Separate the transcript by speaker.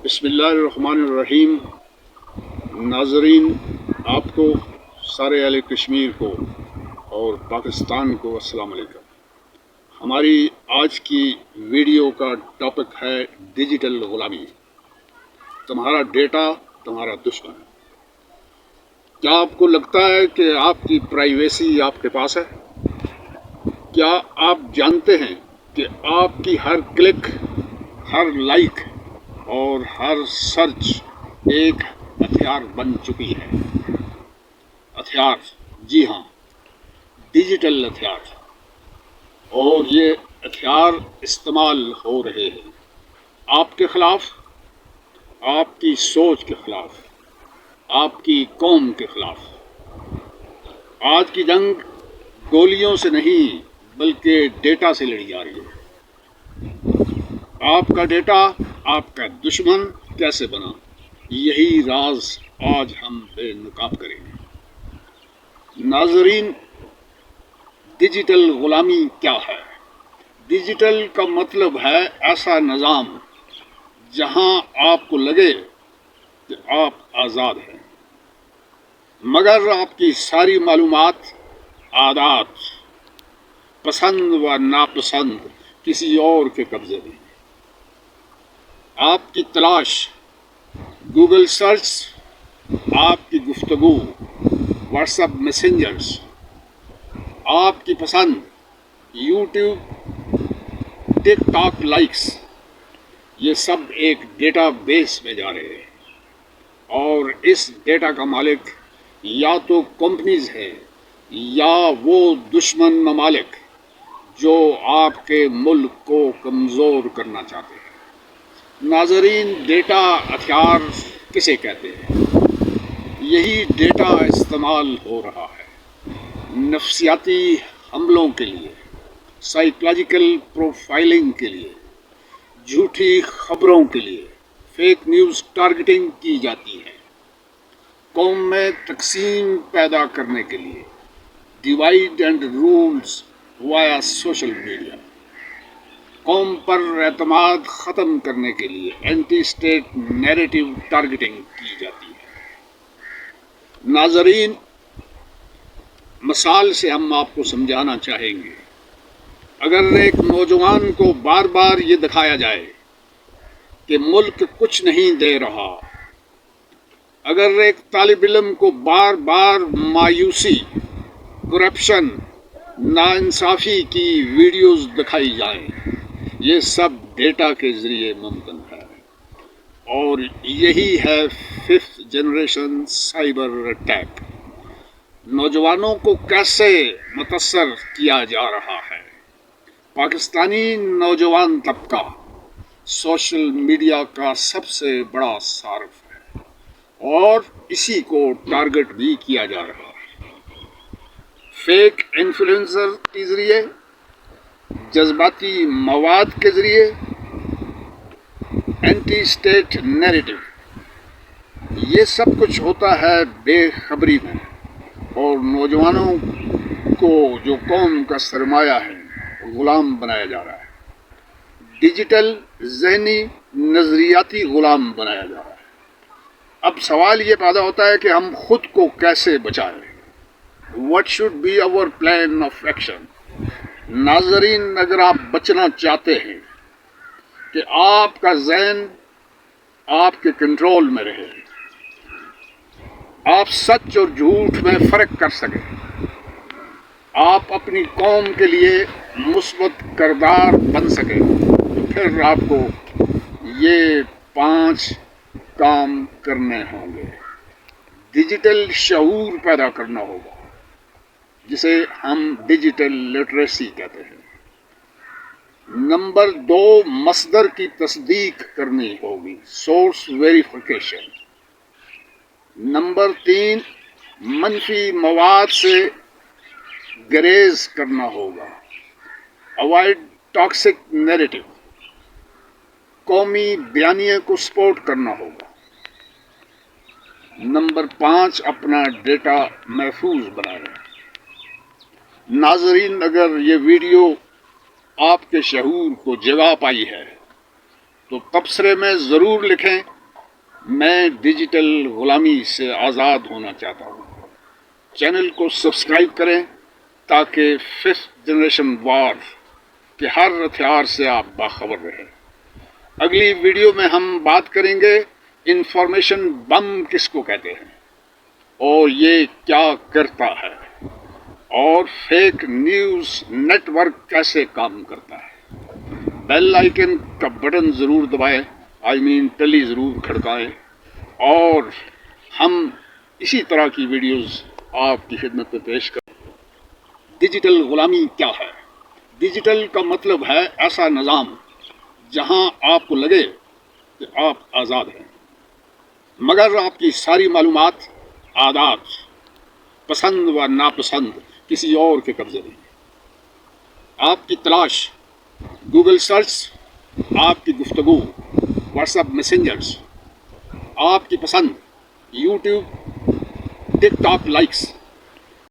Speaker 1: بسم اللہ الرحمن الرحیم۔ ناظرین، آپ کو سارے اہل کشمیر کو اور پاکستان کو السلام علیکم۔ ہماری آج کی ویڈیو کا ٹاپک ہے ڈیجیٹل غلامی۔ تمہارا ڈیٹا تمہارا دشمن۔ کیا آپ کو لگتا ہے کہ آپ کی پرائیویسی آپ کے پاس ہے؟ کیا آپ جانتے ہیں کہ آپ کی ہر کلک، ہر لائک اور ہر سرچ ایک ہتھیار بن چکی ہے؟ ہتھیار، جی ہاں، ڈیجیٹل ہتھیار۔ اور یہ ہتھیار استعمال ہو رہے ہیں آپ کے خلاف، آپ کی سوچ کے خلاف، آپ کی قوم کے خلاف۔ آج کی جنگ گولیوں سے نہیں بلکہ ڈیٹا سے لڑی جا رہی ہے۔ آپ کا ڈیٹا آپ کا دشمن کیسے بنا، یہی راز آج ہم بے نقاب کریں گے۔ ناظرین، ڈیجیٹل غلامی کیا ہے؟ ڈیجیٹل کا مطلب ہے ایسا نظام جہاں آپ کو لگے کہ آپ آزاد ہیں، مگر آپ کی ساری معلومات، عادات، پسند و ناپسند کسی اور کے قبضے میں۔ آپ کی تلاش، گوگل سرچ، آپ کی گفتگو، واٹس ایپ میسنجرز، آپ کی پسند، یوٹیوب، ٹک ٹاک لائکس، یہ سب ایک ڈیٹا بیس میں جا رہے ہیں، اور اس ڈیٹا کا مالک یا تو کمپنیز ہے یا وہ دشمن ممالک جو آپ کے ملک کو کمزور کرنا چاہتے ہیں۔ ناظرین، ڈیٹا ہتھیار کسے کہتے ہیں؟ یہی ڈیٹا استعمال ہو رہا ہے نفسیاتی حملوں کے لیے، سائیکولوجیکل پروفائلنگ کے لیے، جھوٹی خبروں کے لیے، فیک نیوز ٹارگیٹنگ کی جاتی ہے، قوم میں تقسیم پیدا کرنے کے لیے، divide and rules via social media, قوم پر اعتماد ختم کرنے کے لیے اینٹی اسٹیٹ نیریٹو ٹارگیٹنگ کی جاتی ہے۔ ناظرین، مثال سے ہم آپ کو سمجھانا چاہیں گے۔ اگر ایک نوجوان کو بار بار یہ دکھایا جائے کہ ملک کچھ نہیں دے رہا، اگر ایک طالب علم کو بار بار مایوسی، کرپشن، ناانصافی کی ویڈیوز دکھائی جائیں، یہ سب ڈیٹا کے ذریعے ممکن ہے، اور یہی ہے 5th جنریشن سائبر اٹیک۔ نوجوانوں کو کیسے متاثر کیا جا رہا ہے؟ پاکستانی نوجوان طبقہ سوشل میڈیا کا سب سے بڑا صارف ہے، اور اسی کو ٹارگٹ بھی کیا جا رہا ہے۔ فیک انفلوئنسر کے ذریعے، جذباتی مواد کے ذریعے، اینٹی اسٹیٹ نیریٹو، یہ سب کچھ ہوتا ہے بے خبری میں، اور نوجوانوں کو جو قوم کا سرمایہ ہے غلام بنایا جا رہا ہے۔ ڈیجیٹل ذہنی نظریاتی غلام بنایا جا رہا ہے۔ اب سوال یہ پیدا ہوتا ہے کہ ہم خود کو کیسے بچائیں؟ What should be our plan of action؟ ناظرین، اگر آپ بچنا چاہتے ہیں کہ آپ کا ذہن آپ کے کنٹرول میں رہے، آپ سچ اور جھوٹ میں فرق کر سکیں، آپ اپنی قوم کے لیے مثبت کردار بن سکیں، تو پھر آپ کو یہ 5 کام کرنے ہوں گے۔ ڈیجیٹل شعور پیدا کرنا ہوگا، جسے ہم ڈیجیٹل لٹریسی کہتے ہیں۔ نمبر 2، مصدر کی تصدیق کرنی ہوگی، سورس ویریفیکیشن۔ نمبر 3، منفی مواد سے گریز کرنا ہوگا، اوائڈ ٹاکسک نیریٹو۔ قومی بیانیے کو سپورٹ کرنا ہوگا۔ نمبر 5، اپنا ڈیٹا محفوظ بنائیں۔ ناظرین، اگر یہ ویڈیو آپ کے شعور کو جگا پائی ہے تو تبصرے میں ضرور لکھیں میں ڈیجیٹل غلامی سے آزاد ہونا چاہتا ہوں. چینل کو سبسکرائب کریں تاکہ 5th جنریشن وار کے ہر ہتھیار سے آپ باخبر رہیں. اگلی ویڈیو میں ہم بات کریں گے انفارمیشن بم کس کو کہتے ہیں اور یہ کیا کرتا ہے اور فیک نیوز نیٹ ورک کیسے کام کرتا ہے. بیل آئیکن کا بٹن ضرور دبائیں, ٹلی ضرور کھڑکائیں, اور ہم اسی طرح کی ویڈیوز آپ کی خدمت میں پیش کریں. ڈیجیٹل غلامی کیا ہے؟ ڈیجیٹل کا مطلب ہے ایسا نظام جہاں آپ کو لگے کہ آپ آزاد ہیں مگر آپ کی ساری معلومات, عادات, پسند و ناپسند کسی اور کے قبضے میں. آپ کی تلاش, گوگل سرچ, آپ کی گفتگو, واٹس ایپ میسنجرز, آپ کی پسند, یوٹیوب, ٹک ٹاک لائکس,